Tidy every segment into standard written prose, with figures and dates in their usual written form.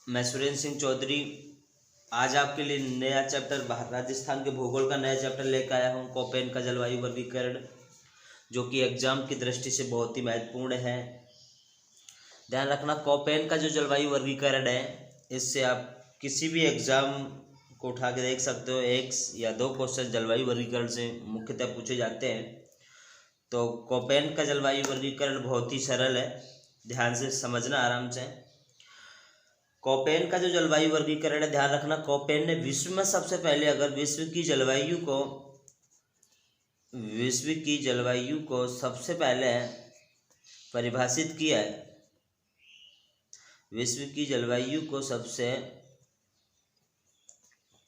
मैं सुरेंद्र सिंह चौधरी आज आपके लिए नया चैप्टर राजस्थान के भूगोल का नया चैप्टर लेकर आया हूँ। कोपेन का जलवायु वर्गीकरण, जो कि एग्जाम की दृष्टि से बहुत ही महत्वपूर्ण है। ध्यान रखना, कोपेन का जो जलवायु वर्गीकरण है, इससे आप किसी भी एग्जाम को उठा के देख सकते हो। एक या दो क्वेश्चन जलवायु वर्गीकरण से मुख्यतः पूछे जाते हैं। तो कोपेन का जलवायु वर्गीकरण बहुत ही सरल है, ध्यान से समझना आराम से। कोपेन का जो जलवायु वर्गीकरण है, ध्यान रखना, कोपेन ने विश्व में सबसे पहले अगर विश्व की जलवायु को सबसे पहले परिभाषित किया है। विश्व की जलवायु को सबसे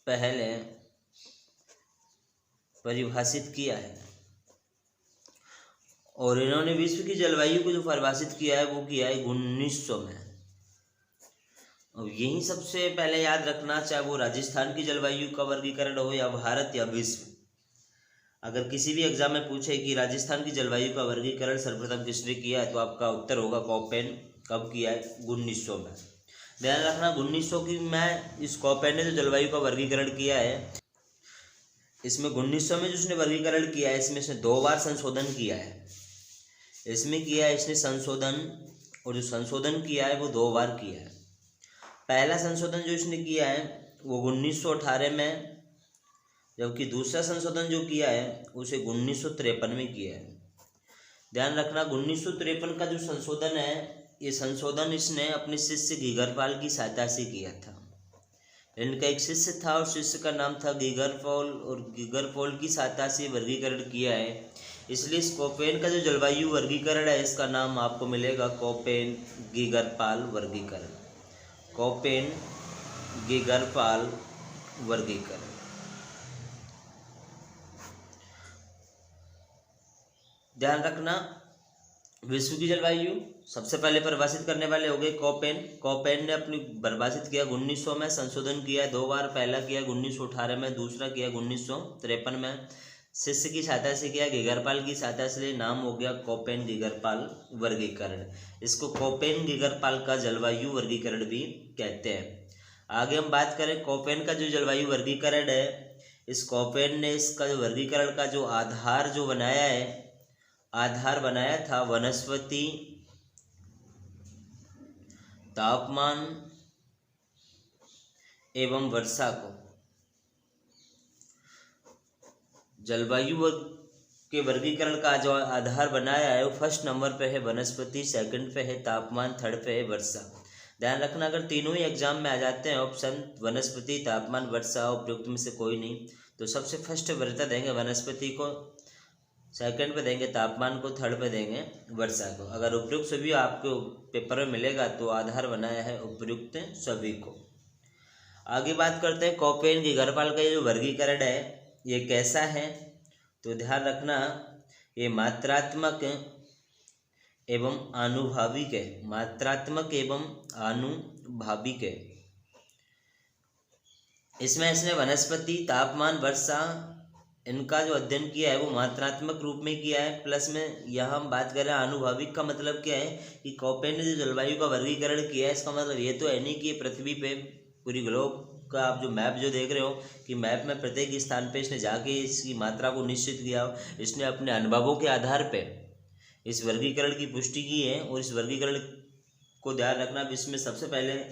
पहले परिभाषित किया है, और इन्होंने विश्व की जलवायु को जो परिभाषित किया है वो किया है 1900 में। और यही सबसे पहले याद रखना, चाहे वो राजस्थान की जलवायु का वर्गीकरण हो या भारत या विश्व। अगर किसी भी एग्जाम में पूछे कि राजस्थान की जलवायु का वर्गीकरण सर्वप्रथम किसने किया है, तो आपका उत्तर होगा कोपेन। कब किया है? 1900 में। ध्यान रखना, 1900 की मैं इस कोपेन ने जो जलवायु का वर्गीकरण किया है, इसमें 1900 में जो उसने वर्गीकरण किया है, इसमें इसने 2 बार संशोधन किया है। इसमें किया है इसने संशोधन, और जो संशोधन किया है वो 2 बार किया है। पहला संशोधन जो इसने किया है वो 1918 में, जबकि दूसरा संशोधन जो किया है उसे 1953 में किया है। ध्यान रखना, 1953 का जो संशोधन है, ये संशोधन इसने अपने शिष्य गीगरपाल की सहायता से किया था। इनका एक शिष्य था और शिष्य का नाम था गीगरपाल, और गीगरपाल की सहायता से वर्गीकरण किया है। इसलिए इस कोपेन का जो जलवायु वर्गीकरण है, इसका नाम आपको मिलेगा कोपेन गीगरपाल वर्गीकरण। कोपेन गीगरपाल वर्गीकरण। ध्यान रखना, विश्व की जलवायु सबसे पहले परिभाषित करने वाले हो गए कोपेन। कोपेन ने अपनी परिभाषित किया 1900 में, संशोधन किया 2 बार। पहला किया 1918 में, दूसरा किया 1953 में। शिष्य की सहायता से किया, गीगरपाल की सहायता से, नाम हो गया कोपेन गीगरपाल वर्गीकरण। इसको कोपेन गीगरपाल का जलवायु वर्गीकरण भी कहते हैं। आगे हम बात करें कोपेन का जो जलवायु वर्गीकरण है, इस कोपेन ने इसका जो वर्गीकरण का जो आधार जो बनाया है, आधार बनाया था वनस्पति, तापमान एवं वर्षा को। जलवायु के वर्गीकरण का जो आधार बनाया है वो फर्स्ट नंबर पे है वनस्पति, सेकंड पे है तापमान, थर्ड पे है वर्षा। ध्यान रखना, अगर तीनों ही एग्जाम में आ जाते हैं ऑप्शन वनस्पति, तापमान, वर्षा, उपयुक्त में से कोई नहीं, तो सबसे फर्स्ट वरीयता देंगे वनस्पति को, सेकंड पे देंगे तापमान को, थर्ड पे देंगे वर्षा को। अगर उपयुक्त सभी आपको पेपर में मिलेगा तो आधार बनाया है उपयुक्त सभी को। आगे बात करते हैं कोपेन गीगरपाल का ये जो वर्गीकरण है ये कैसा है। तो ध्यान रखना, ये मात्रात्मक एवं आनुभाविक है। मात्रात्मक एवं आनुभाविक है। इसमें इसने वनस्पति, तापमान, वर्षा, इनका जो अध्ययन किया है वो मात्रात्मक रूप में किया है। प्लस में यहाँ हम बात करें आनुभाविक का मतलब क्या है कि कोपेन ने जो जलवायु का वर्गीकरण किया है, इसका मतलब ये तो है नहीं कि पृथ्वी पे पूरी ग्लोब का आप जो मैप जो देख रहे हो कि मैप में प्रत्येक स्थान पे इसने जाके इसकी मात्रा को निश्चित किया हो। इसने अपने अनुभवों के आधार पे इस वर्गीकरण की पुष्टि की है। और इस वर्गीकरण को ध्यान रखना, इसमें सबसे पहले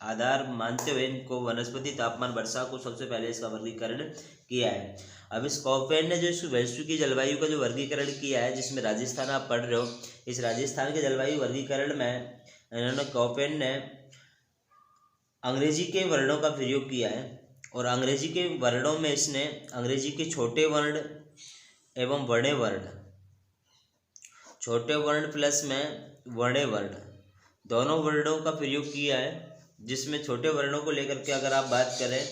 आधार मानते हुए इनको वनस्पति, तापमान, वर्षा को सबसे पहले इसका वर्गीकरण किया है। अब इस कोपेन ने जो इस वैश्विक की जलवायु का जो वर्गीकरण किया है, जिसमें राजस्थान आप पढ़ रहे हो, इस राजस्थान के जलवायु वर्गीकरण में इन्होंने कोपेन ने अंग्रेजी के वर्णों का प्रयोग किया है। और अंग्रेजी के वर्णों में इसने अंग्रेजी के छोटे वर्ण एवं बड़े वर्ण, छोटे वर्ण प्लस में बड़े वर्ण, दोनों वर्णों का प्रयोग किया है। जिसमें छोटे वर्णों को लेकर के अगर आप बात करें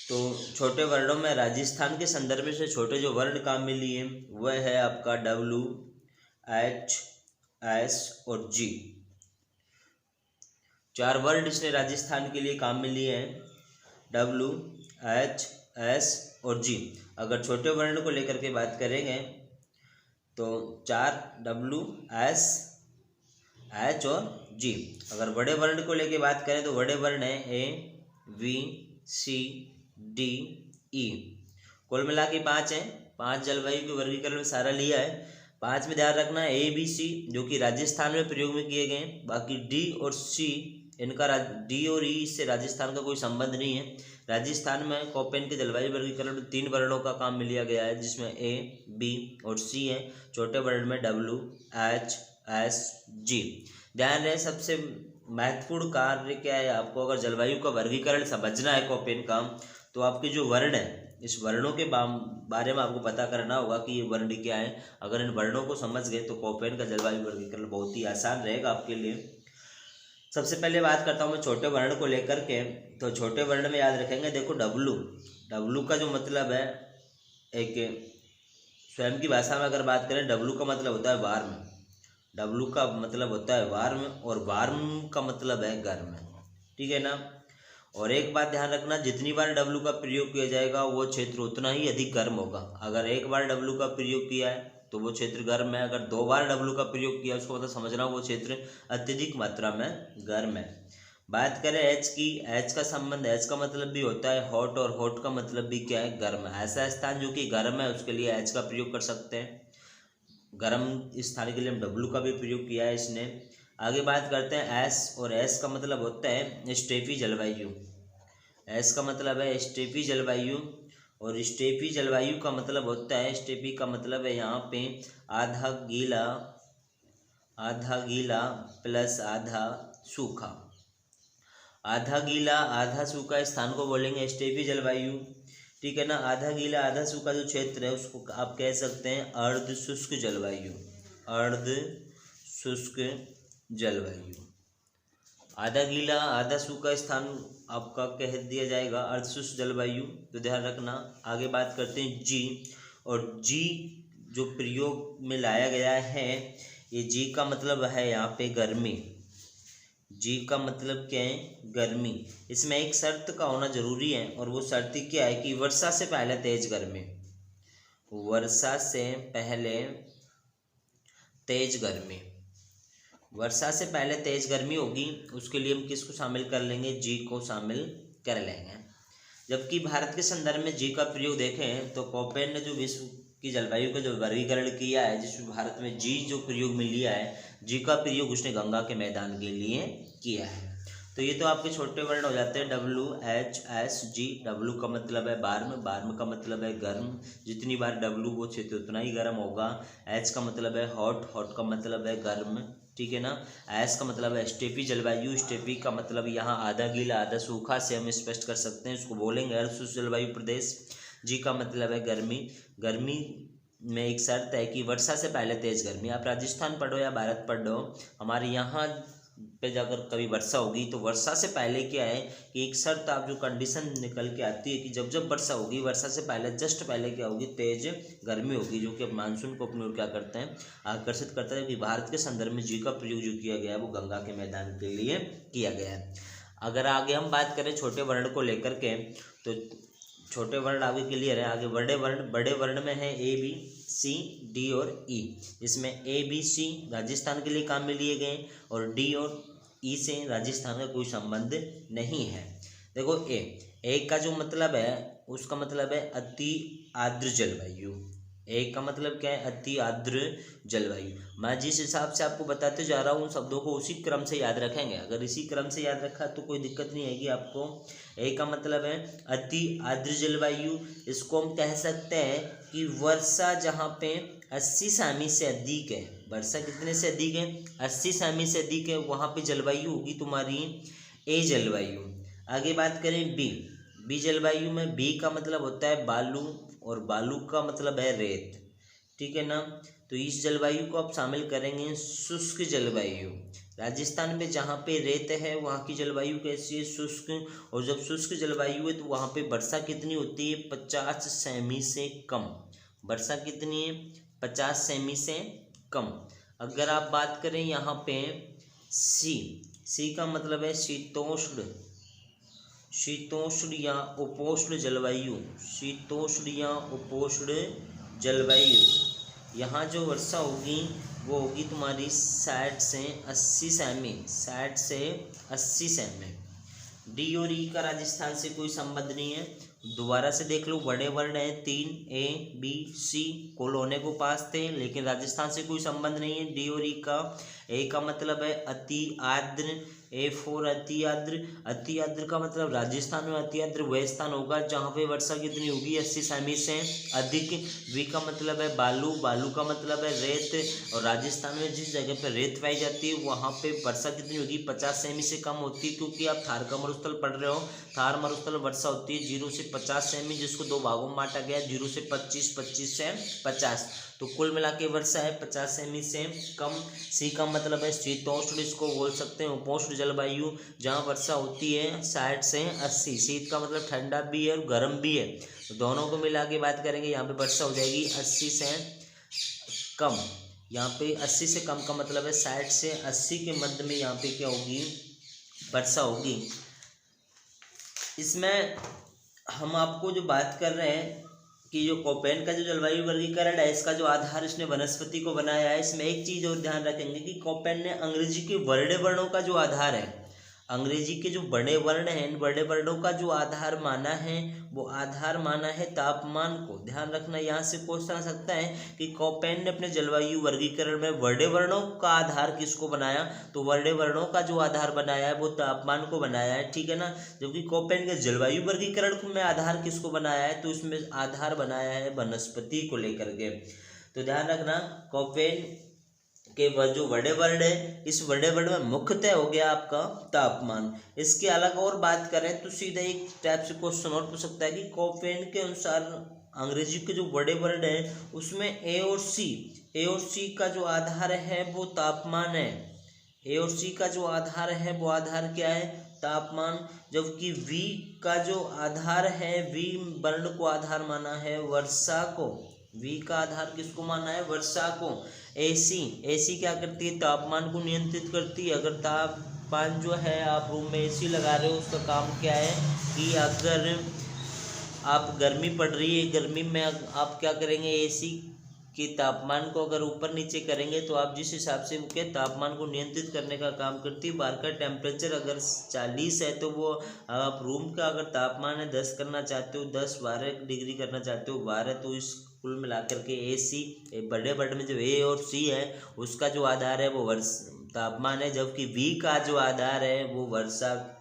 तो छोटे वर्णों में राजस्थान के संदर्भ से छोटे जो वर्ण काम में लिए वह है आपका W, H, S और G। 4 वर्ड इसने राजस्थान के लिए काम में लिए हैं, W, H, S और G। अगर छोटे वर्ण को लेकर के बात करेंगे तो 4 W, S, H और जी। अगर बड़े वर्ण को लेके बात करें तो बड़े वर्ण है A, V, C, D, E। कुल मिला के 5 हैं। 5 जलवायु के वर्गीकरण में सारा लिया है। 5 में ध्यान रखना है A, B, C जो कि राजस्थान में प्रयोग में किए गए हैं। बाकी D और C इनका D और E से राजस्थान का कोई संबंध नहीं है। राजस्थान में कोपेन के जलवायु वर्गीकरण में 3 वर्णों का काम लिया गया है, जिसमें A, B और C है। छोटे वर्ण में W, H, S, G। ध्यान रहे सबसे महत्वपूर्ण कार्य क्या है, आपको अगर जलवायु का वर्गीकरण समझना है कोपेन का, तो आपके जो वर्ण है इस वर्णों के बारे में आपको पता करना होगा कि ये वर्ण क्या है। अगर इन वर्णों को समझ गए तो कोपेन का जलवायु वर्गीकरण बहुत ही आसान रहेगा आपके लिए। सबसे पहले बात करता हूँ मैं छोटे वर्ण को लेकर के। तो छोटे वर्ण में याद रखेंगे, देखो डब्लू का जो मतलब है, एक स्वयं की भाषा में अगर बात करें, डब्लू का मतलब होता है वार्म। डब्लू का मतलब होता है वार्म और वार्म का मतलब है गर्म, ठीक है ना। और एक बात ध्यान रखना, जितनी बार डब्लू का प्रयोग किया जाएगा वो क्षेत्र उतना ही अधिक गर्म होगा। अगर एक बार डब्लू का प्रयोग किया है तो वो क्षेत्र गर्म है। अगर 2 बार डब्लू का प्रयोग किया उसको मतलब समझना वो क्षेत्र अत्यधिक मात्रा में गर्म है। बात करें एच की, एच का संबंध, एच का मतलब भी होता है हॉट और हॉट का मतलब भी क्या है, गर्म। ऐसा स्थान जो कि गर्म है उसके लिए एच का प्रयोग कर सकते हैं। गर्म स्थान के लिए हम डब्लू का भी प्रयोग किया है इसने। आगे बात करते हैं एस, और एस का मतलब होता है स्टेपी जलवायु। एस का मतलब है स्टेपी जलवायु, और स्टेपी जलवायु का मतलब होता है, स्टेपी का मतलब है यहाँ पे आधा गीला प्लस आधा सूखा। आधा गीला आधा सूखा स्थान को बोलेंगे स्टेपी जलवायु, ठीक है ना। आधा गीला आधा सूखा जो क्षेत्र है उसको आप कह सकते हैं अर्ध शुष्क जलवायु। अर्ध शुष्क जलवायु, आधा गीला आधा सूखा स्थान आपका कह दिया जाएगा अर्ध शुष्क जलवायु, तो ध्यान रखना। आगे बात करते हैं जी, और जी जो प्रयोग में लाया गया है, ये जी का मतलब है यहाँ पे गर्मी। जी का मतलब क्या है, गर्मी। इसमें एक शर्त का होना जरूरी है, और वो शर्त क्या है कि वर्षा से पहले तेज गर्मी। वर्षा से पहले तेज गर्मी, वर्षा से पहले तेज गर्मी होगी। उसके लिए हम किसको शामिल कर लेंगे, जी को शामिल कर लेंगे। जबकि भारत के संदर्भ में जी का प्रयोग देखें तो कोपेन ने जो विश्व की जलवायु का जो वर्गीकरण किया है, जिसमें भारत में जी जो प्रयोग में लिया है, जी का प्रयोग उसने गंगा के मैदान के लिए किया है। तो ये तो आपके छोटे वर्ण हो जाते हैं डब्लू, एच, एस, जी। डब्लू का मतलब है वार्म, वार्म का मतलब है गर्म। जितनी बार डब्लू वो क्षेत्र उतना ही गर्म होगा। एच का मतलब है हॉट, हॉट का मतलब है गर्म, ठीक है ना। एस का मतलब है स्टेपी जलवायु, स्टेपी का मतलब यहाँ आधा गीला आधा सूखा से हम स्पष्ट कर सकते हैं, उसको बोलेंगे अर्ध शुष्क जलवायु प्रदेश। जी का मतलब है गर्मी। गर्मी में एक शर्त है कि वर्षा से पहले तेज गर्मी। आप राजस्थान पढ़ो या भारत पढ़ो, हमारे यहाँ पे जाकर कभी वर्षा होगी तो वर्षा से पहले क्या है कि एक शर्त आप जो कंडीशन निकल के आती है कि जब जब वर्षा होगी, वर्षा से पहले जस्ट पहले क्या होगी, तेज गर्मी होगी, जो कि अब मानसून को अपनी ओर क्या करते हैं, आकर्षित करता है। कि भारत के संदर्भ में जी का प्रयोग जो किया गया है वो गंगा के मैदान के लिए किया गया है। अगर आगे हम बात करें छोटे वर्ण को लेकर के, तो छोटे वर्ण आगे क्लियर है। आगे बड़े वर्ण में है ए, बी, सी, डी और ई। इसमें ए, बी, सी राजस्थान के लिए काम में लिए गए, और डी और ई से राजस्थान का कोई संबंध नहीं है। देखो ए का जो मतलब है उसका मतलब है अति आर्द्र जलवायु। ए का मतलब क्या है, अति आर्द्र जलवायु। मैं जिस हिसाब से आपको बताते जा रहा हूँ उन शब्दों को उसी क्रम से याद रखेंगे। अगर इसी क्रम से याद रखा तो कोई दिक्कत नहीं आएगी आपको। ए का मतलब है अति आर्द्र जलवायु। इसको हम कह सकते हैं कि वर्षा जहाँ पे 80 सेमी से अधिक है, वर्षा कितने से अधिक है, 80 सेमी से अधिक है, वहाँ पे जलवायु होगी तुम्हारी ए जलवायु। आगे बात करें बी जलवायु में, बी का मतलब होता है बालू, और बालू का मतलब है रेत, ठीक है ना। तो इस जलवायु को आप शामिल करेंगे शुष्क जलवायु। राजस्थान में जहाँ पे रेत है वहाँ की जलवायु कैसी है, शुष्क। और जब शुष्क जलवायु है तो वहाँ पे वर्षा कितनी होती है, 50 सेमी से कम। वर्षा कितनी है, 50 सेमी से कम। अगर आप बात करें यहाँ पे सी का मतलब है शीतोष्ण या उपोष्ण जलवायु। शीतोष्ण या उपोष्ण जलवायु, यहाँ जो वर्षा होगी वो होगी तुम्हारी 60 से 80 सेमी, 60 से 80 सेमी। डी और ई का राजस्थान से कोई संबंध नहीं है। दोबारा से देख लो, बड़े वर्ण हैं 3, ए बी सी कुल होने को पास थे, लेकिन राजस्थान से कोई संबंध नहीं है डी और ई का। ए का मतलब है अति आर्द्र, A4 अति आर्द्र। अति आर्द्र का मतलब राजस्थान में अति आर्द्र वह स्थान होगा जहाँ पे वर्षा कितनी होगी 80 सेमी से अधिक। वी का मतलब है बालू, बालू का मतलब है रेत, और राजस्थान में जिस जगह पे रेत पाई जाती है वहाँ पे वर्षा कितनी होगी 50 सेमी से कम होती है, क्योंकि आप थार का मरुस्थल पढ़ रहे हो। थार मरुस्थल वर्षा होती है 0 से 50 सेमी, जिसको 2 भागों में बांटा गया, 0 से 25, 25 से 50। तो कुल मिला के वर्षा है 50 सेमी से कम। सी का मतलब है शीतोष्ण, इसको बोल सकते हैं उपोष्ण जलवायु, जहाँ वर्षा होती है 60 से 80। शीत का मतलब ठंडा भी है और गर्म भी है, तो दोनों को मिला के बात करेंगे, यहाँ पे वर्षा हो जाएगी 80 से कम। यहाँ पे 80 से कम का मतलब है 60 से 80 के मध्य में यहाँ पे क्या होगी, वर्षा होगी। इसमें हम आपको जो बात कर रहे हैं कि जो कोपेन का जो जलवायु वर्गीकरण है, इसका जो आधार इसने वनस्पति को बनाया है, इसमें एक चीज और ध्यान रखेंगे कि कोपेन ने अंग्रेजी के वर्णे वर्णों का जो आधार है, अंग्रेजी के जो बड़े वर्ण हैं, इन बड़े वर्णों का जो आधार माना है, वो आधार माना है तापमान को। ध्यान रखना, यहाँ से क्वेश्चन आ सकता है कि कोपेन ने अपने जलवायु वर्गीकरण में वर्णे वर्णों का आधार किसको बनाया, तो वर्णे वर्णों का जो आधार बनाया है वो तापमान को बनाया है, ठीक है ना। जबकि कोपेन के जलवायु वर्गीकरण में आधार किसको बनाया है, तो इसमें आधार बनाया है वनस्पति को लेकर के। तो ध्यान रखना, कोपेन के जो बड़े वर्ण है, इस बड़े वर्ण में मुख्यतः हो गया आपका तापमान। इसके अलग और बात करें तो सीधा एक टाइप से क्वेश्चन और पूछ सकता है कि कोपेन के अनुसार अंग्रेजी के जो बड़े वर्ण है उसमें ए और सी का जो आधार है वो तापमान है। ए और सी का जो आधार है वो आधार क्या है, तापमान। जबकि वी का जो आधार है, वी वर्ण को आधार माना है वर्षा को। वी का आधार किसको माना है, वर्षा को। एसी क्या करती है, तापमान को नियंत्रित करती है। अगर तापमान जो है, आप रूम में एसी लगा रहे हो, उसका काम क्या है कि अगर आप गर्मी पड़ रही है, गर्मी में आप क्या करेंगे, एसी के तापमान को अगर ऊपर नीचे करेंगे तो आप जिस हिसाब से उनके तापमान को नियंत्रित करने का काम करती है। बाहर का टेम्परेचर अगर 40 है तो वो आप रूम का अगर तापमान है 10 करना चाहते हो, 10-12 डिग्री करना चाहते हो 12, तो इस कुल मिलाकर के एसी बड़े वर्ड में जो ए और सी है उसका जो आधार है वो तापमान है। जबकि वी का जो आधार है वो वर्षा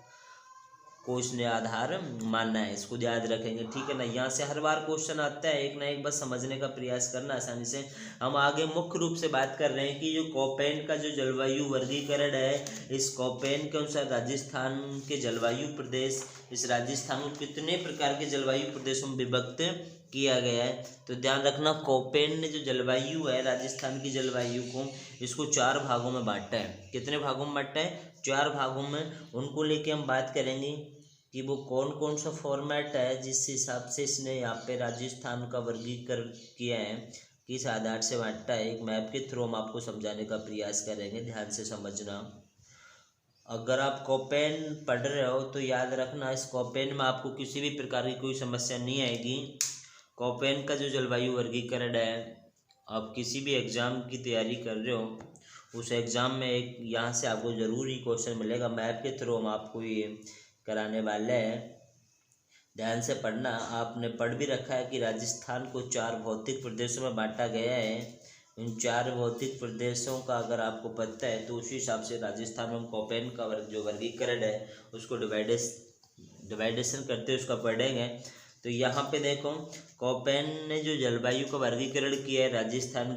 को इसने आधार मानना है। इसको याद रखेंगे, ठीक है ना। यहाँ से हर बार क्वेश्चन आता है, एक ना एक बस समझने का प्रयास करना आसानी से। हम आगे मुख्य रूप से बात कर रहे हैं कि जो कोपेन का जो जलवायु वर्गीकरण है, इस कोपेन के अनुसार राजस्थान के जलवायु प्रदेश, इस राजस्थान को कितने प्रकार के जलवायु प्रदेशों में विभक्त किया गया है। तो ध्यान रखना, कोपेन ने जो जलवायु है राजस्थान की जलवायु को, इसको 4 भागों में बांटा है। कितने भागों में बांटा है, 4 भागों में। उनको लेके हम बात करेंगे कि वो कौन कौन सा फॉर्मेट है जिस हिसाब से इसने यहाँ पे राजस्थान का वर्गीकरण किया है, किस आधार से बांटा है। एक मैप के थ्रू हम आपको समझाने का प्रयास करेंगे, ध्यान से समझना। अगर आप कोपेन पढ़ रहे हो तो याद रखना, इस कोपेन में आपको किसी भी प्रकार की कोई समस्या नहीं आएगी। कोपेन का जो जलवायु वर्गीकरण है, आप किसी भी एग्ज़ाम की तैयारी कर रहे हो, उस एग्ज़ाम में एक यहाँ से आपको ज़रूर ही क्वेश्चन मिलेगा। मैप के थ्रू हम आपको ये कराने वाले हैं, ध्यान से पढ़ना। आपने पढ़ भी रखा है कि राजस्थान को 4 भौतिक प्रदेशों में बांटा गया है। इन 4 भौतिक प्रदेशों का अगर आपको पता है तो उसी हिसाब से राजस्थान में कोपेन का जो वर्गीकरण है उसको डिवाइडेशन करते हुए उसका पढ़ेंगे। तो यहाँ पे देखो, कोपेन ने जो जलवायु का वर्गीकरण किया है राजस्थान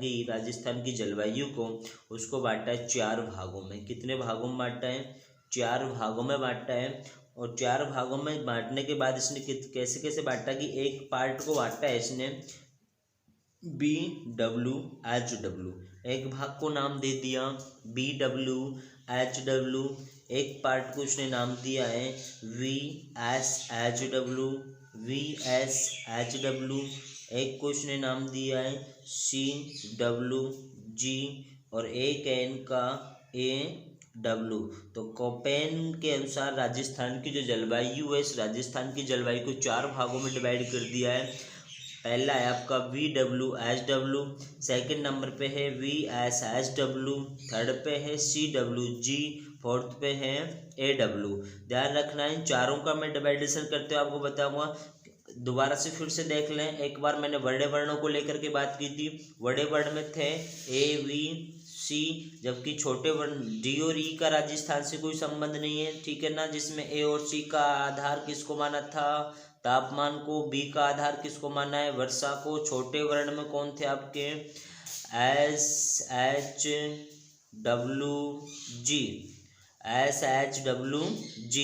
की जलवायु को, उसको बांटा है 4 भागों में। कितने भागों में बांटा है, 4 भागों में बांटा है। और 4 भागों में बांटने के बाद इसने कैसे कैसे बांटा कि एक पार्ट को बांटा है इसने BWHW, एक भाग को नाम दे दिया BWHW, एक पार्ट को इसने नाम दिया है VSHW, एक को इसने नाम दिया है CWG, और एक है इनका AW। तो कोपेन के अनुसार राजस्थान की जो जलवायु है, इस राजस्थान की जलवायु को 4 भागों में डिवाइड कर दिया है। पहला है आपका VWHW, सेकंड नंबर पे है VSHW, थर्ड पे है CWG, फोर्थ पे है AW। ध्यान रखना है इन चारों का मैं डिवाइडेशन करते हुए आपको बताऊंगा। दोबारा से फिर से देख लें, एक बार मैंने बड़े वर्णों को लेकर के बात की थी। बड़े वर्ण में थे AVC, जबकि छोटे वर्ण D और E का राजस्थान से कोई संबंध नहीं है, ठीक है ना। जिसमें A और C का आधार किसको माना था, तापमान को। B का आधार किसको माना है, वर्षा को। छोटे वर्ण में कौन थे आपके, SHWG, SHWG।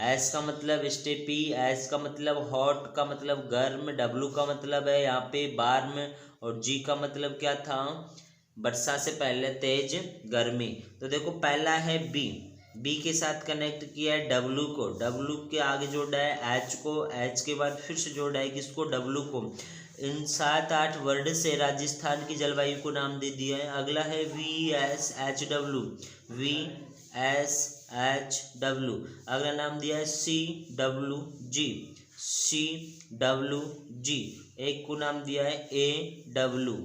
S का मतलब स्टेपी, S का मतलब हॉट का मतलब गर्म, W का मतलब है यहाँ पे वार्म, और G का मतलब क्या था, वर्षा से पहले तेज गर्मी। तो देखो पहला है B के साथ कनेक्ट किया है W को, W के आगे जोड़ा है H को, H के बाद फिर से जोड़ा है किसको, W को। इन 7-8 वर्ड से राजस्थान की जलवायु को नाम दे दिया है। अगला है VSHW, VSHW। अगला नाम दिया है CWG, CWG। एक को नाम दिया है AW।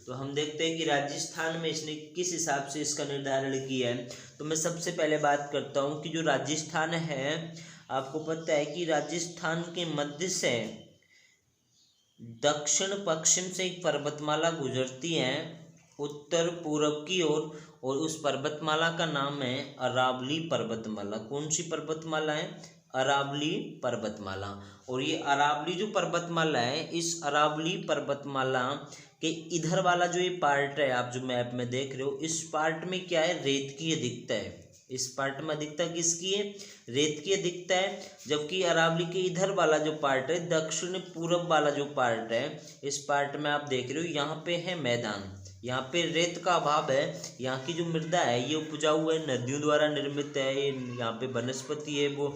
तो हम देखते हैं कि राजस्थान में इसने किस हिसाब से इसका निर्धारण किया है। तो मैं सबसे पहले बात करता हूँ कि जो राजस्थान है, आपको पता है कि राजस्थान के मध्य से दक्षिण पश्चिम से एक पर्वतमाला गुजरती है उत्तर पूर्व की ओर, और उस पर्वतमाला का नाम है अरावली पर्वतमाला। कौन सी पर्वतमाला है, अरावली पर्वतमाला। और ये अरावली जो पर्वतमाला है, इस अरावली पर्वतमाला के इधर वाला जो ये पार्ट है, आप जो मैप में देख रहे हो, इस पार्ट में क्या है, रेत की अधिकता है। इस पार्ट में अधिकता किसकी है, रेत की अधिकता है। जबकि अरावली के इधर वाला जो पार्ट है, दक्षिण पूर्व वाला जो पार्ट है, इस पार्ट में आप देख रहे हो यहाँ पे है मैदान, यहाँ पे रेत का अभाव है। यहाँ की जो मृदा है ये उपजाऊ है, नदियों द्वारा निर्मित है। यहाँ पे वनस्पति है वो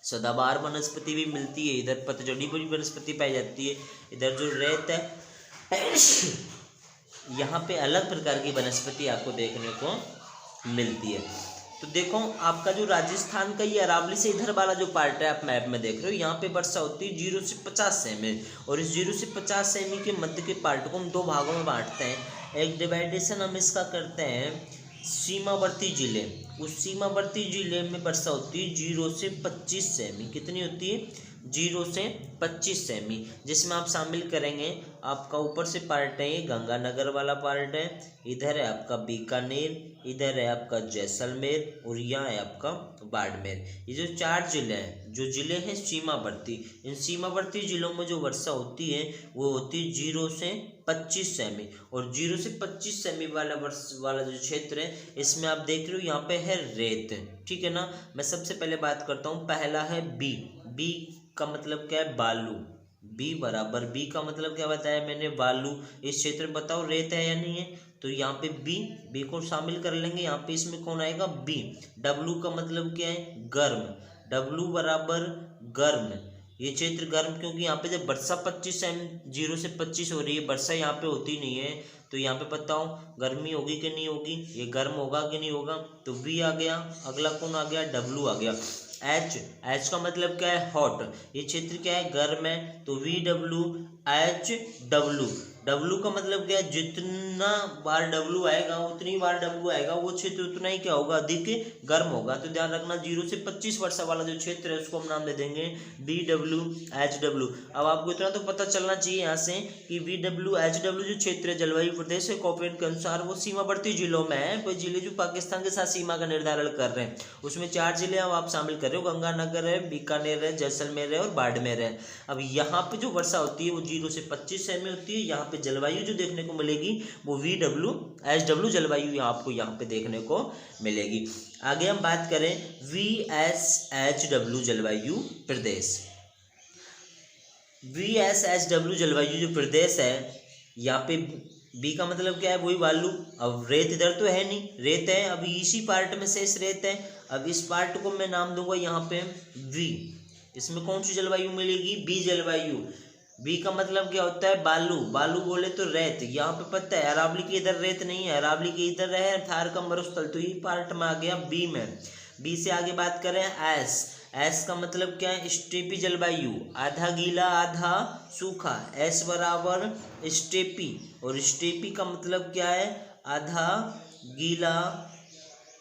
सदाबहार वनस्पति भी मिलती है, इधर पतझड़ी वाली वनस्पति पाई जाती है। इधर जो रेत है यहाँ पे अलग प्रकार की वनस्पति आपको देखने को मिलती है। तो देखो आपका जो राजस्थान का ये अरावली से इधर वाला जो पार्ट है, आप मैप में देख रहे हो, यहाँ पे वर्षा होती है 0 से 50 सेमी, और इस 0 से 50 सेमी के मध्य के पार्ट को हम दो भागों में बांटते हैं। एक डिवाइडेशन हम इसका करते हैं सीमावर्ती जिले। उस सीमावर्ती जिले में वर्षा होती है 0 से 25 सेमी। कितनी होती है, 0 से 25 सेमी, जिसमें आप शामिल करेंगे आपका ऊपर से पार्ट है ये गंगानगर वाला पार्ट है, इधर है आपका बीकानेर, इधर है आपका जैसलमेर, और यहाँ है आपका बाड़मेर। ये जो 4 जिले हैं, जो जिले हैं सीमावर्ती, इन सीमावर्ती जिलों में जो वर्षा होती है वो होती है 0 से 25 सेमी। और 0 से 25 सेमी वाला जो क्षेत्र है, इसमें आप देख रहे हो यहाँ पे है रेत, ठीक है ना। मैं सबसे पहले बात करता हूँ, पहला है बी का मतलब क्या है, बालू। बी बराबर, बी का मतलब क्या बताया मैंने, बालू। इस क्षेत्र में बताओ रेत है या नहीं है, तो यहाँ पे बी को शामिल कर लेंगे। यहाँ पे इसमें कौन आएगा, बी। डब्लू का मतलब क्या है, गर्म। डब्लू बराबर गर्म, ये क्षेत्र गर्म, क्योंकि यहाँ पे जब वर्षा 25 सेमी 0 से 25 हो रही है, वर्षा यहाँ पे होती नहीं है, तो यहाँ पे बताओ गर्मी होगी कि नहीं होगी, ये गर्म होगा कि नहीं होगा। तो बी आ गया, अगला कौन आ गया, डब्लू आ गया। एच का मतलब क्या है, हॉट। ये क्षेत्र क्या है, गर्म है, तो VWHW। डब्लू का मतलब क्या है, जितना बार डब्लू आएगा उतनी बार डब्लू आएगा, वो क्षेत्र उतना ही क्या होगा, अधिक गर्म होगा। तो ध्यान रखना 0 से 25 वर्षा वाला जो क्षेत्र है उसको हम नाम दे देंगे VWHW। अब आपको इतना तो पता चलना चाहिए यहाँ से कि VWHW जो क्षेत्र है, जलवायु प्रदेश है कोपेन के अनुसार, वो सीमावर्ती जिलों में है। कोई जिले जो पाकिस्तान के साथ सीमा का निर्धारण कर रहे हैं, उसमें 4 जिले अब आप शामिल कर रहे हो, गंगानगर है, बीकानेर है, जैसलमेर है और बाड़मेर है। अब यहाँ पे जो वर्षा होती है वो 0 से 25 सेमी होती है। यहाँ पे जलवायु जो देखने को मिलेगी वो VWHW जलवायु आपको यहाँ पे देखने को मिलेगी। आगे हम बात करें VSHW जलवायु प्रदेश। VSHW जलवायु जो प्रदेश है, यहाँ पे बी का मतलब क्या है, वही बालू। अब रेत इधर तो है नहीं, रेत है अभी इसी पार्ट में शेष रेत है। अब इस पार्ट को मैं नाम दूंगा यहाँ पे वी। इसमें कौन सी जलवायु मिलेगी, बी जलवायु। बी का मतलब क्या होता है, बालू। बालू बोले तो रेत। यहाँ पे पता है अरावली के इधर रेत नहीं है, अरावली के इधर है थार का मरुस्थल, तो ये पार्ट में आ गया बी में। बी से आगे बात करें एस का मतलब क्या है, स्टेपी जलवायु, आधा गीला आधा सूखा, एस बराबर स्टेपी, और स्टेपी का मतलब क्या है, आधा गीला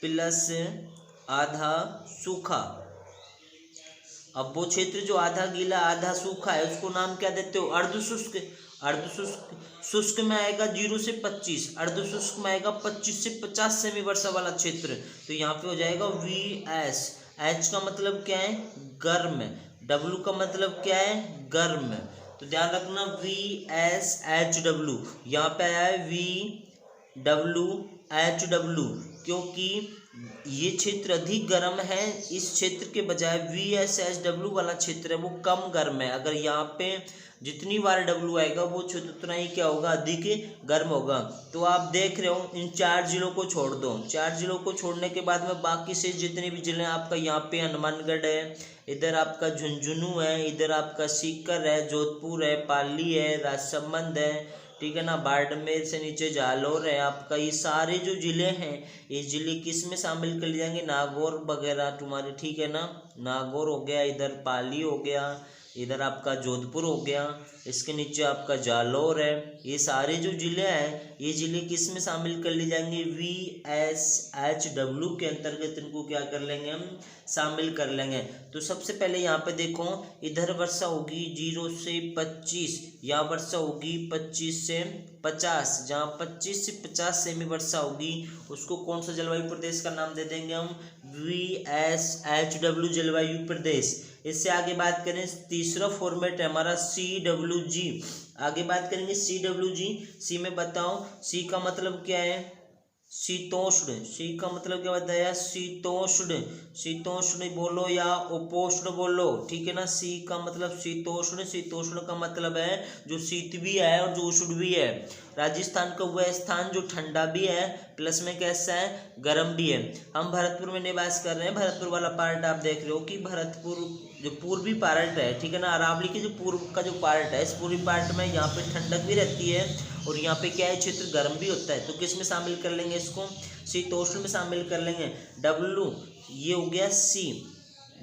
प्लस आधा सूखा। अब वो क्षेत्र जो आधा गीला आधा सूखा है उसको नाम क्या देते हो, अर्धशुष्क। अर्धशुष्क, शुष्क में आएगा 0 से 25, अर्धशुष्क में आएगा 25 से 50 सेमी वर्षा वाला क्षेत्र। तो यहाँ पे हो जाएगा VS। एच का मतलब क्या है, गर्म, डब्लू का मतलब क्या है, गर्म। तो ध्यान रखना VSHW, यहाँ पे आया है VWHW, क्योंकि ये क्षेत्र अधिक गर्म है, इस क्षेत्र के बजाय VSHW वाला क्षेत्र है वो कम गर्म है। अगर यहाँ पे जितनी बार W आएगा वो क्षेत्र उतना ही क्या होगा, अधिक गर्म होगा। तो आप देख रहे हो इन 4 जिलों को छोड़ दो, 4 जिलों को छोड़ने के बाद में बाकी से जितने भी जिले आपका, यहाँ पे हनुमानगढ़ है, इधर आपका झुंझुनू है, इधर आपका सीकर है, जोधपुर है, पाली है, राजसमंद है, ठीक है ना, बाड़मेर से नीचे जालौर है आपका। ये सारे जो जिले हैं ये जिले किस में शामिल कर लिए जाएंगे, नागौर वगैरह तुम्हारे, ठीक है ना, नागौर हो गया, इधर पाली हो गया, इधर आपका जोधपुर हो गया, इसके नीचे आपका जालौर है। ये सारे जो जिले हैं ये जिले किस में शामिल कर लिए जाएंगे, VSHW के अंतर्गत इनको क्या कर लेंगे, हम शामिल कर लेंगे। तो सबसे पहले यहाँ पे देखो, इधर वर्षा होगी 0 से 25, यहाँ वर्षा होगी 25 से 50, जहाँ 25 से 50 सेमी वर्षा होगी उसको कौन सा जलवायु प्रदेश का नाम दे देंगे हम, VSHW जलवायु प्रदेश। इससे आगे बात करें, तीसरा फॉर्मेट है हमारा CWG। आगे बात करेंगे CWG। सी में बताओ, सी का मतलब क्या है, शीतोष्ण। सी का मतलब क्या बताया, शीतोष्ण। शीतोष्ण बोलो या उपोष्ण बोलो, ठीक है ना। सी का मतलब शीतोष्ण, शीतोष्ण का मतलब है जो शीत भी है और जो उष्ण भी है। राजस्थान का वह स्थान जो ठंडा भी है प्लस में कैसा है, गर्म भी है। हम भरतपुर में निवास कर रहे हैं, भरतपुर वाला पार्ट आप देख रहे हो कि भरतपुर जो पूर्वी पार्ट है, ठीक है ना, अरावली के जो पूर्व का जो पार्ट है, इस पूर्वी पार्ट में यहाँ पे ठंडक भी रहती है और यहाँ पे क्या है, क्षेत्र गर्म भी होता है। तो किस में शामिल कर लेंगे इसको, शीतोष्ण में शामिल कर लेंगे। डब्लू ये हो गया सी,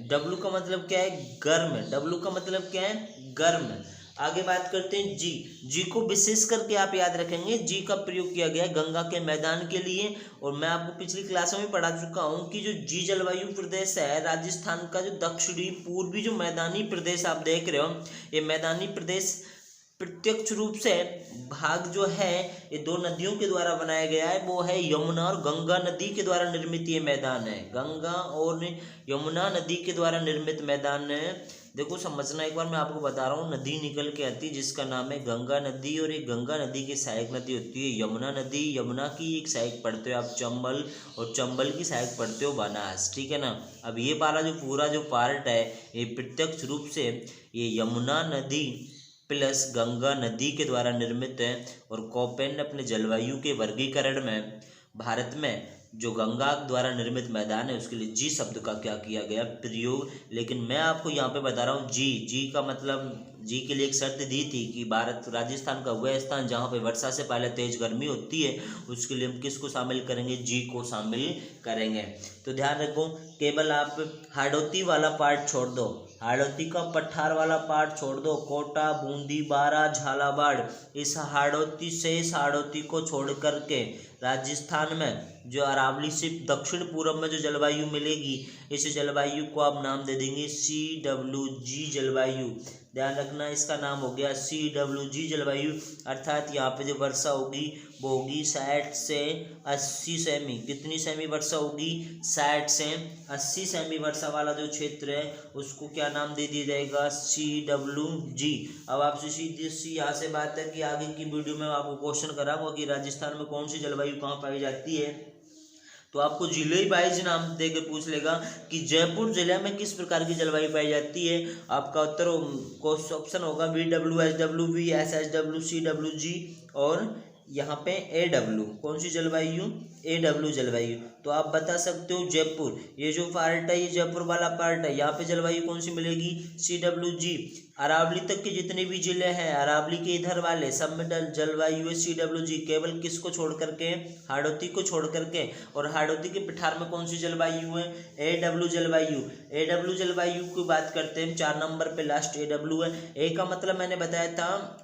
डब्लू का मतलब क्या है, गर्म। डब्लू का मतलब क्या है, गर्म। आगे बात करते हैं जी। जी को विशेष करके आप याद रखेंगे, जी का प्रयोग किया गया है गंगा के मैदान के लिए। और मैं आपको पिछली क्लासों में पढ़ा चुका हूं कि जो जी जलवायु प्रदेश है राजस्थान का, जो दक्षिणी पूर्वी जो मैदानी प्रदेश आप देख रहे हो, ये मैदानी प्रदेश प्रत्यक्ष रूप से भाग जो है ये 2 नदियों के द्वारा बनाया गया है, वो है यमुना और गंगा नदी के द्वारा निर्मित ये मैदान है। गंगा और यमुना नदी के द्वारा निर्मित मैदान है। देखो समझना, एक बार मैं आपको बता रहा हूँ, नदी निकल के आती है जिसका नाम है गंगा नदी, और एक गंगा नदी की सहायक नदी होती है यमुना नदी। यमुना की एक सहायक पढ़ते हो आप चंबल, और चंबल की सहायक पढ़ते हो बनास, ठीक है ना। अब ये वाला जो पूरा जो पार्ट है ये प्रत्यक्ष रूप से ये यमुना नदी प्लस गंगा नदी के द्वारा निर्मित है। और कोपेन ने अपने जलवायु के वर्गीकरण में भारत में जो गंगा द्वारा निर्मित मैदान है उसके लिए जी शब्द का क्या किया गया, प्रयोग। लेकिन मैं आपको यहाँ पे बता रहा हूँ जी का मतलब, जी के लिए एक शर्त दी थी कि भारत राजस्थान का वह स्थान जहाँ पे वर्षा से पहले तेज गर्मी होती है उसके लिए हम किसको शामिल करेंगे, जी को शामिल करेंगे। तो ध्यान रखो, केवल आप हाड़ौती वाला पार्ट छोड़ दो, हाड़ौती का पठार वाला पार्ट छोड़ दो, कोटा, बूंदी, बारा, झालावाड़, इस हाड़ौती से इस हाड़ौती को छोड़ करके राजस्थान में जो अरावली से दक्षिण पूर्व में जो जलवायु मिलेगी, इस जलवायु को आप नाम दे देंगे CWG जलवायु। ध्यान रखना, इसका नाम हो गया CWG जलवायु। अर्थात यहाँ पे जो वर्षा होगी वो होगी 60 से 80 सेमी। कितनी सेमी वर्षा होगी, 60 से 80 सेमी वर्षा वाला जो क्षेत्र है उसको क्या नाम दे दिया जाएगा, CWG। अब आपसे सीधी सी यहाँ से बात है कि आगे की वीडियो में आपको क्वेश्चन कराऊंगा कि राजस्थान में कौन सी जलवायु कहाँ पाई जाती है, तो आपको जिले वाइज नाम देकर पूछ लेगा कि जयपुर जिले में किस प्रकार की जलवायु पाई जाती है। आपका उत्तर ऑप्शन होगा VWHW, VSHW, CWG और यहाँ पे AW, कौन सी जलवायु, AW जलवायु। तो आप बता सकते हो जयपुर, ये जो पार्ट है ये जयपुर वाला पार्ट है, यहाँ पे जलवायु कौन सी मिलेगी, CWG। अरावली तक के जितने भी जिले हैं, अरावली के इधर वाले सब में जलवायु है CWG, केवल किसको छोड़ करके, हाड़ौती को छोड़ करके। और हाड़ौती के पठार में कौन सी जलवायु है, AW जलवायु। AW जलवायु की बात करते हैं, 4 नंबर पे लास्ट AW है। A का मतलब मैंने बताया था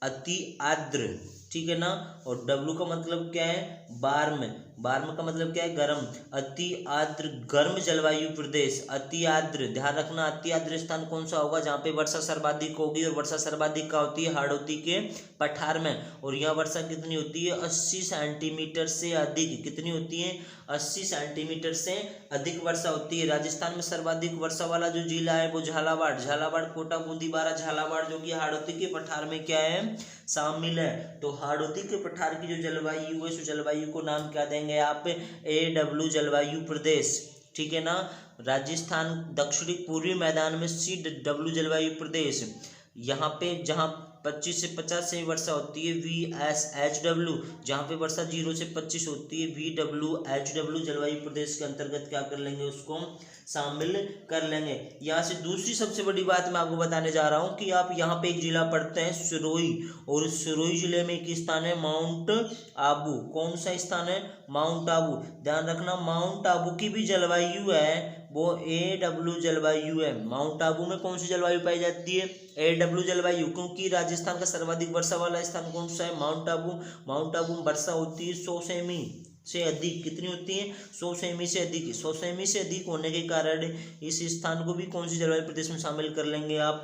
अति आर्द्र, ठीक है ना। और W का मतलब क्या है, वार्म, वार्म का मतलब क्या है, गर्म। अति आर्द्र गर्म जलवायु प्रदेश, अति आर्द्र, ध्यान रखना अति आर्द्र स्थान कौन सा होगा, जहाँ पे वर्षा सर्वाधिक होगी। और वर्षा सर्वाधिक का होती है हाड़ौती के पठार में। और यहाँ वर्षा कितनी होती है, 80 सेंटीमीटर से अधिक, कितनी होती है, 80 सेंटीमीटर से अधिक वर्षा होती है। राजस्थान में सर्वाधिक वर्षा वाला जो जिला है वो झालावाड़, झालावाड़, कोटा, बूंदी, बारा, झालावाड़, जो कि हाड़ौती के पठार में क्या है, शामिल है। तो हाड़ौती के पठार की जो जलवायु है उस जलवायु को नाम क्या देंगे आप, AW जलवायु प्रदेश, ठीक है ना। राजस्थान दक्षिणी पूर्वी मैदान में CW जलवायु प्रदेश, यहाँ पे जहाँ 25 से 50 से वर्षा होती है VSHW, जहाँ पे वर्षा 0 से 25 होती है VWHW जलवायु प्रदेश के अंतर्गत क्या कर लेंगे, उसको शामिल कर लेंगे। यहाँ से दूसरी सबसे बड़ी बात मैं आपको बताने जा रहा हूँ कि आप यहाँ पे एक जिला पढ़ते हैं सिरोही, और सिरोही जिले में एक स्थान है माउंट आबू। कौन सा स्थान है, माउंट आबू। ध्यान रखना माउंट आबू की भी जलवायु है वो AW जलवायु है। माउंट आबू में कौन सी जलवायु पाई जाती है, AW जलवायु, क्योंकि राजस्थान का सर्वाधिक वर्षा वाला स्थान कौन सा है, माउंट आबू। माउंट आबू में वर्षा होती है 100 सेमी से अधिक, कितनी होती है, 100 सेमी से अधिक। 100 सेमी से अधिक होने के कारण इस स्थान को भी कौन सी जलवायु प्रदेश में शामिल कर लेंगे आप,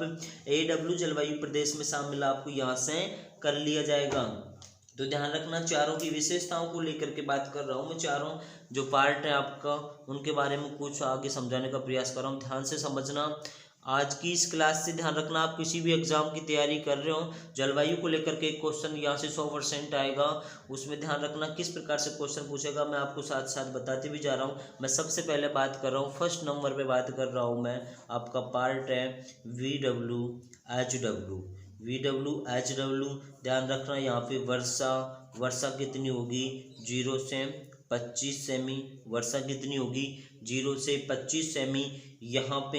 AW जलवायु प्रदेश में शामिल आपको यहाँ से कर लिया जाएगा। तो ध्यान रखना चारों की विशेषताओं को लेकर के बात कर रहा हूँ मैं, चारों जो पार्ट है आपका उनके बारे में कुछ आगे समझाने का प्रयास कर रहा हूँ, ध्यान से समझना। आज की इस क्लास से ध्यान रखना, आप किसी भी एग्जाम की तैयारी कर रहे हो, जलवायु को लेकर के एक क्वेश्चन यहाँ से 100% आएगा, उसमें ध्यान रखना किस प्रकार से क्वेश्चन पूछेगा, मैं आपको साथ साथ बताते भी जा रहा हूँ। मैं सबसे पहले बात कर रहा हूँ, फर्स्ट नंबर पे बात कर रहा हूँ मैं, आपका पार्ट है VWHW। VWHW ध्यान रखना, यहाँ पे वर्षा कितनी होगी, 0 से 25 सेमी, वर्षा कितनी होगी 0 से 25 सेमी। यहाँ पे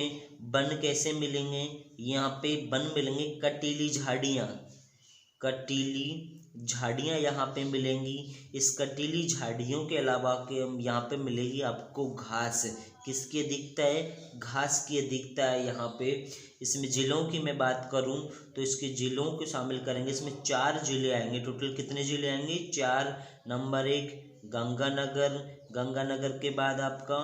वन कैसे मिलेंगे, यहाँ पे वन मिलेंगे कटीली झाड़ियाँ, कटीली झाड़ियाँ यहाँ पे मिलेंगी। इस कटीली झाड़ियों के अलावा के यहाँ पे मिलेगी आपको घास, किसकी अधिकता है, घास की अधिकता है यहाँ पे। इसमें जिलों की मैं बात करूँ तो इसके जिलों को शामिल करेंगे, इसमें 4 जिले आएंगे, टोटल कितने जिले आएंगे, 4। नंबर 1 गंगानगर, गंगानगर के बाद आपका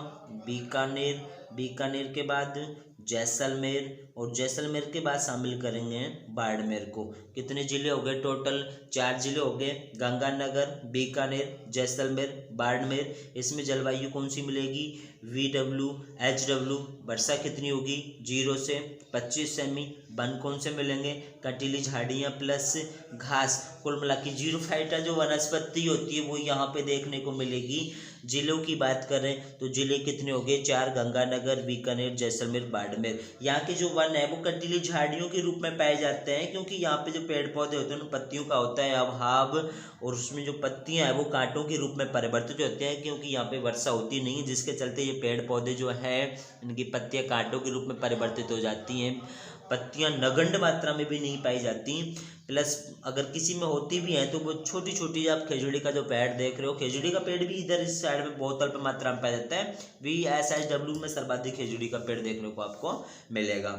बीकानेर, बीकानेर के बाद जैसलमेर, और जैसलमेर के बाद शामिल करेंगे बाड़मेर को। कितने जिले हो गए, टोटल 4 जिले हो गए, गंगानगर, बीकानेर, जैसलमेर, बाड़मेर। इसमें जलवायु कौन सी मिलेगी, VWHW। वर्षा कितनी होगी, 0 से 25 सेमी। वन कौन से मिलेंगे, कटीली झाड़ियाँ प्लस घास। कुल मिला के जीरोफाइटा जो वनस्पति होती है वो यहाँ पे देखने को मिलेगी। जिलों की बात करें तो जिले कितने हो गए, 4, गंगानगर, बीकानेर, जैसलमेर, बाड़मेर। यहाँ के जो वन है वो कटीली झाड़ियों के रूप में पाए जाते हैं, क्योंकि यहाँ पे जो पेड़ पौधे होते हैं उन पत्तियों का होता है अभाव, और उसमें जो पत्तियां हैं वो कांटों के रूप में परिवर्तित होते हैं, क्योंकि यहाँ पे वर्षा होती नहीं है, जिसके चलते ये पेड़ पौधे जो है इनकी पत्तियां कांटों के रूप में परिवर्तित हो जाती हैं। पत्तियां नगण्य मात्रा में भी नहीं पाई जाती, प्लस अगर किसी में होती भी हैं तो वो छोटी छोटी। आप खजूरी का जो पेड़ देख रहे हो, खजूरी का पेड़ भी इधर इस साइड में बहुत अल्प मात्रा में पाया जाता है। VSHW में सर्वाधिक खजूरी का पेड़ देखने को आपको मिलेगा।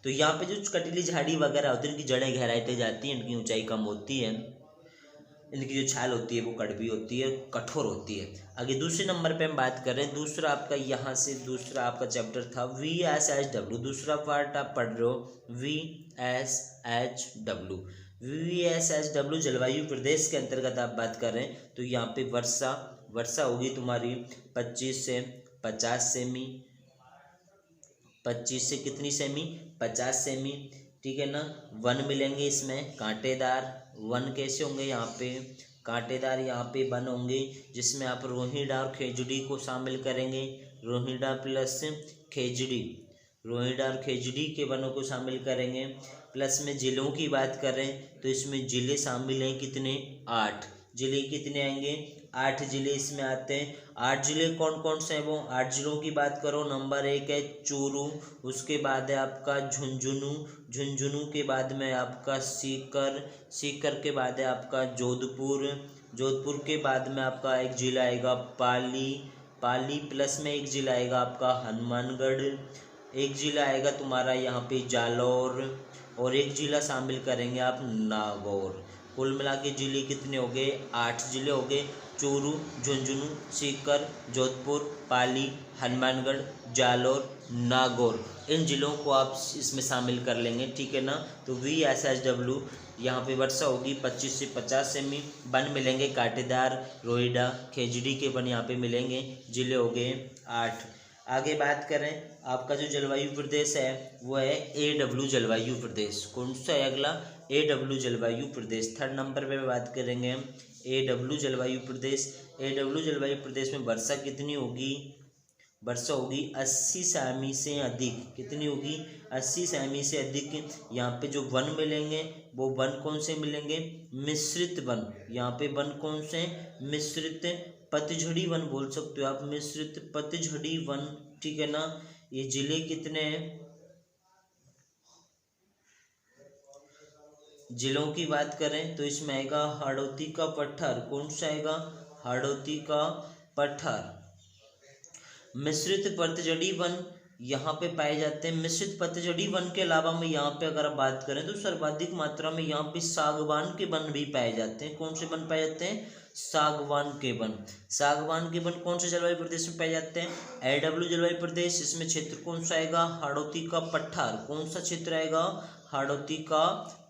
तो यहाँ पे जो कटीली झाड़ी वगैरह होती है इनकी जड़ें गहराई जाती हैं, इनकी ऊंचाई कम होती है, इनकी जो छाल होती है वो कड़वी होती है, कठोर होती है। आगे दूसरे नंबर पे हम बात करें, दूसरा आपका यहाँ से दूसरा आपका चैप्टर था VSHW, दूसरा पार्ट आप पढ़ रहे हो VSHW। VSHW जलवायु प्रदेश के अंतर्गत आप बात करें तो यहाँ पे वर्षा होगी तुम्हारी 25 से 50 सेमी, 25 से कितनी सेमी, 50 सेमी, ठीक है ना। वन मिलेंगे इसमें कांटेदार, वन कैसे होंगे, यहाँ पे कांटेदार यहाँ पे वन होंगे, जिसमें आप रोहिड़ा और खेजड़ी को शामिल करेंगे, रोहिड़ा प्लस खेजड़ी, रोहिड़ा और खेजड़ी के वनों को शामिल करेंगे। प्लस में जिलों की बात करें तो इसमें जिले शामिल हैं कितने, 8 जिले कितने आएंगे, 8 जिले इसमें आते हैं। 8 जिले कौन कौन से हैं, वो 8 जिलों की बात करो, नंबर 1 है चूरू, उसके बाद है आपका झुंझुनू, झुंझुनू के बाद में आपका सीकर, सीकर के बाद है आपका जोधपुर, जोधपुर के बाद में आपका एक जिला आएगा पाली, पाली प्लस में एक जिला आएगा आपका हनुमानगढ़, एक जिला आएगा तुम्हारा यहाँ पे जालौर, और एक जिला शामिल करेंगे आप नागौर। कुल मिला के जिले कितने हो गए, 8 जिले हो गए, चूरू, झुंझुनू, सीकर, जोधपुर, पाली, हनुमानगढ़, जालौर, नागौर, इन जिलों को आप इसमें शामिल कर लेंगे, ठीक है ना। तो VSHW यहाँ पे वर्षा होगी 25 से 50 सेमी, वन मिलेंगे कांटेदार, रोहिड़ा, खेजड़ी के वन यहाँ पे मिलेंगे, जिले हो गए 8। आगे बात करें, आपका जो जलवायु प्रदेश है वो है AW जलवायु प्रदेश। कौन सा है अगला, AW जलवायु प्रदेश। 3rd नंबर पे बात करेंगे हम AW जलवायु प्रदेश। AW जलवायु प्रदेश में वर्षा कितनी होगी, वर्षा होगी 80 सेमी से अधिक, कितनी होगी 80 सेमी से अधिक। यहाँ पे जो वन मिलेंगे वो वन कौन से मिलेंगे, मिश्रित वन। यहाँ पे वन कौन से, मिश्रित पतझड़ी वन बोल सकते हो आप, मिश्रित पतझड़ी वन, ठीक है ना। ये जिले कितने हैं, जिलों की बात करें तो इसमें आएगा हाड़ौती का पठार, कौन सा आएगा, हाड़ौती का पठार। मिश्रित पतझड़ी वन यहाँ पे पाए जाते हैं। मिश्रित पतझड़ी वन के अलावा में यहाँ पे अगर आप बात करें तो सर्वाधिक मात्रा में यहाँ पे सागवान के वन भी पाए जाते हैं। कौन से वन पाए जाते हैं, सागवान के वन। सागवान के वन कौन से जलवायु प्रदेश में पाए जाते हैं, AW जलवायु प्रदेश। इसमें क्षेत्र कौन सा आएगा, हाड़ौती का पठार। कौन सा क्षेत्र आएगा, हाड़ौती का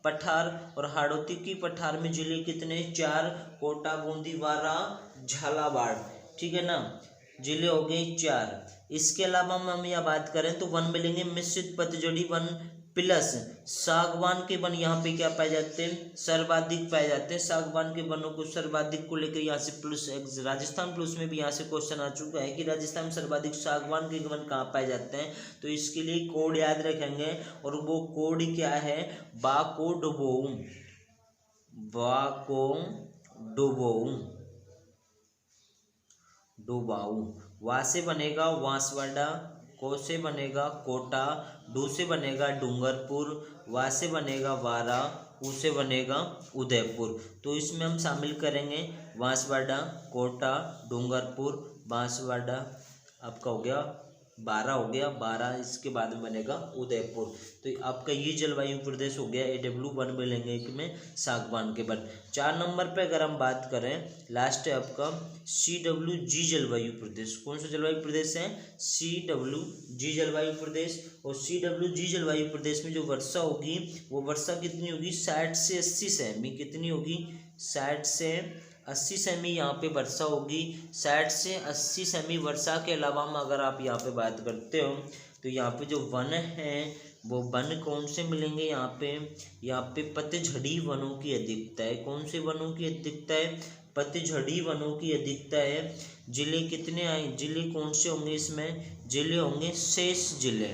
पठार। और हाड़ौती की पठार में जिले कितने, 4, कोटा, बूंदी, बारा, झालावाड़, ठीक है ना, जिले हो गए 4। इसके अलावा हम यह बात करें तो वन मिलेंगे मिश्रित पतझड़ी वन प्लस सागवान के वन। यहाँ पे क्या पाए जाते हैं, सर्वाधिक पाए जाते हैं। सागवान के वनों को सर्वाधिक को लेकर यहाँ से प्लस राजस्थान प्लस में भी यहाँ से क्वेश्चन आ चुका है कि राजस्थान में सर्वाधिक सागवान के वन कहाँ पाए जाते हैं। तो इसके लिए कोड याद रखेंगे, और वो कोड क्या है, बाको डुबोऊ, बाको डुबोऊ, डुबाऊ। वा से बनेगा वांसवाड़ा, को से बनेगा कोटा, डू से बनेगा डूंगरपुर, वा से बनेगा वारा, ऊ से बनेगा उदयपुर। तो इसमें हम शामिल करेंगे बांसवाड़ा, कोटा, डूंगरपुर, बांसवाड़ा आपका हो गया 12 हो गया 12, इसके बाद में बनेगा उदयपुर। तो आपका ये जलवायु प्रदेश हो गया AW वन मिलेंगे एक में सागवान के वन। 4 नंबर पे अगर हम बात करें, लास्ट है आपका CWG जलवायु प्रदेश। कौन सा जलवायु प्रदेश है, CWG जलवायु प्रदेश। और CWG जलवायु प्रदेश में जो वर्षा होगी वो वर्षा कितनी होगी, 60 से 80 सेमी, कितनी होगी, 60 से 80 सेमी यहाँ पे वर्षा होगी। 60 से 80 सेमी वर्षा के अलावा में अगर आप यहाँ पे बात करते हो तो यहाँ पे जो वन हैं वो वन कौन से मिलेंगे, यहाँ पे पतझड़ी वनों की अधिकता है। कौन से वनों की अधिकता है, पतझड़ी वनों की अधिकता है। जिले कितने आए, जिले कौन से होंगे, इसमें जिले होंगे शेष जिले,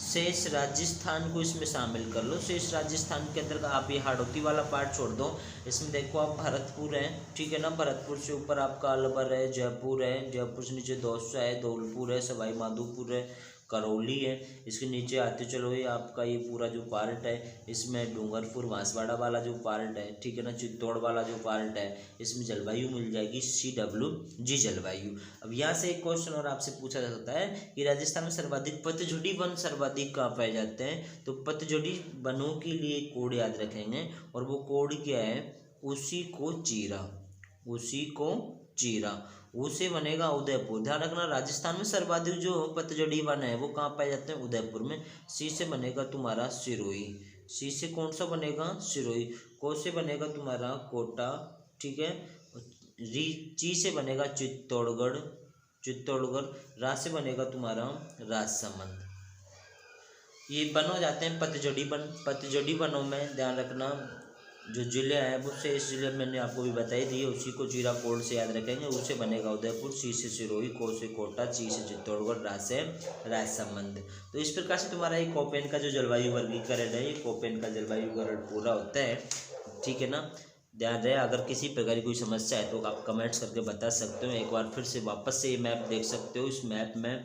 शेष राजस्थान को इसमें शामिल कर लो। शेष राजस्थान के अंदर आप ये हाड़ौती वाला पार्ट छोड़ दो, इसमें देखो आप भरतपुर है, ठीक है ना, भरतपुर से ऊपर आपका अलवर है, जयपुर है, जयपुर से नीचे दौसा है, धौलपुर है, सवाई माधोपुर है, करौली है। इसके नीचे आते चलो ये आपका ये पूरा जो पार्ट है इसमें डूंगरपुर बांसवाड़ा वाला जो पार्ट है, ठीक है ना, चित्तौड़ वाला जो पार्ट है, इसमें जलवायु मिल जाएगी CWG जलवायु। अब यहाँ से एक क्वेश्चन और आपसे पूछा जा सकता है कि राजस्थान में सर्वाधिक पतझड़ी वन सर्वाधिक कहाँ पाए जाते हैं। तो पतझड़ी वनों के लिए कोड याद रखेंगे, और वो कोड क्या है, उसी को चीरा, उसी को चीरा। ऊ से बनेगा उदयपुर। ध्यान रखना राजस्थान में सर्वाधिक जो पतझड़ी वन है वो कहाँ पाए जाते हैं, उदयपुर में। सी से बनेगा तुम्हारा सिरोही, सी से कौन सा बनेगा, सिरोही। को से बनेगा तुम्हारा कोटा, ठीक है। ची से बनेगा चित्तौड़गढ़, चित्तौड़गढ़। रा से बनेगा तुम्हारा राजसमंद। ये वन हो जाते हैं पतझड़ी वन। पतझड़ी वनों में ध्यान रखना जो जिले हैं वो से इस जिले मैंने आपको भी बताई दी है, उसी को जीरा कोड से याद रखेंगे। उससे बनेगा उदयपुर, सी से सिरोही, को से कोटा, ची से चित्तौड़गढ़, रा से राजसमंद। तो इस प्रकार से तुम्हारा ये कोपेन का जो जलवायु वर्गीकरण है, ये कोपेन का जलवायु वर्गीकरण पूरा होता है। ठीक है ना, ध्यान रहे। अगर किसी प्रकार की कोई समस्या है तो आप कमेंट्स करके बता सकते हो। एक बार फिर से वापस से ये मैप देख सकते हो। इस मैप में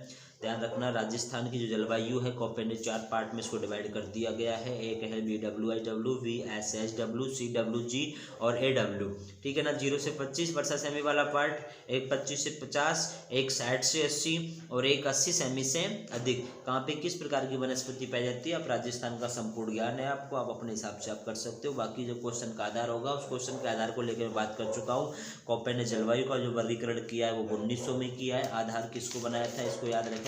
ध्यान रखना, राजस्थान की जो जलवायु है कोपेन ने 4 पार्ट में इसको डिवाइड कर दिया गया है। एक है BWIW, VSHW, CWG और AW। ठीक है ना, 0 से 25 वर्षा सेमी वाला पार्ट, एक 25 से 50, एक 60 से 80 और एक 80 सेमी से अधिक। कहाँ पे किस प्रकार की वनस्पति पाई जाती है, आप राजस्थान का संपूर्ण ज्ञान है आपको, आप अपने हिसाब से आप कर सकते हो। बाकी जो क्वेश्चन का आधार होगा उस क्वेश्चन के आधार को लेकर मैं बात कर चुका हूँ। कोपेन ने जलवायु का जो वर्गीकरण किया है वो 1900 में किया है। आधार किसको बनाया था, इसको याद रखेंगे।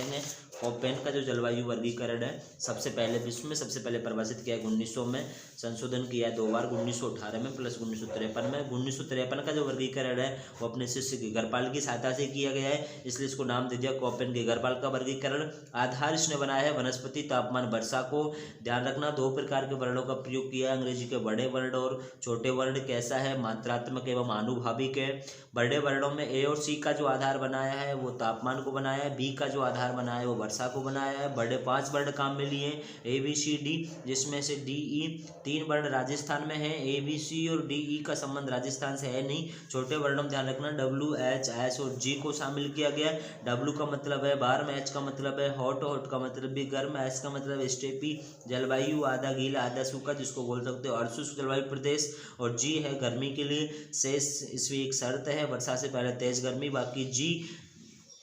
कोपेन का जो जलवायु वर्गीकरण है सबसे पहले विश्व में सबसे पहले परिभाषित किया है 1900 में, संशोधन किया है 2 बार, 1918 में प्लस 1953 में। 1953 का जो वर्गीकरण है वो अपने शिष्य गेगरपाल की सहायता से किया गया है, इसलिए इसको नाम दे दिया कोपेन गेगरपाल का वर्गीकरण। आधार इसने बनाया है वनस्पति, तापमान, वर्षा को। ध्यान रखना 2 प्रकार के वर्णों का प्रयोग किया है, अंग्रेजी के बड़े वर्ण और छोटे वर्ण। कैसा है, मात्रात्मक एवं आनुभाविक है। बड़े वर्णों में ए और सी का जो आधार बनाया है वो तापमान को बनाया है, बी का जो आधार बनाया है वो वर्षा को बनाया है। बड़े 5 वर्ण काम में लिए ABCD, जिसमें से DE 3 वर्ण राजस्थान में है। ABC और DE का संबंध राजस्थान से है नहीं। छोटे वर्णों में ध्यान रखना W, H, S और G को शामिल किया गया। W का मतलब है वार्म, H का मतलब है हॉट, हॉट का मतलब भी गर्म, S का मतलब स्टेपी जलवायु, आधा गीला आधा सूखा, जिसको बोल सकते हो अर्धशुष्क जलवायु प्रदेश। और G है गर्मी के लिए, शेष इसमें एक शर्त है, वर्षा से पहले तेज गर्मी। बाकी G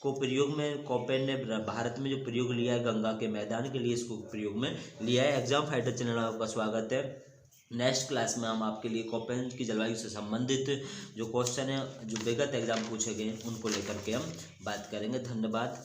को प्रयोग में कोपेन ने भारत में जो प्रयोग लिया है गंगा के मैदान के लिए, इसको प्रयोग में लिया है। एग्जाम फाइटर चैनल में आपका स्वागत है। नेक्स्ट क्लास में हम आपके लिए कोपेन की जलवायु से संबंधित जो क्वेश्चन है, जो विगत एग्जाम पूछे गए, उनको लेकर के हम बात करेंगे। धन्यवाद।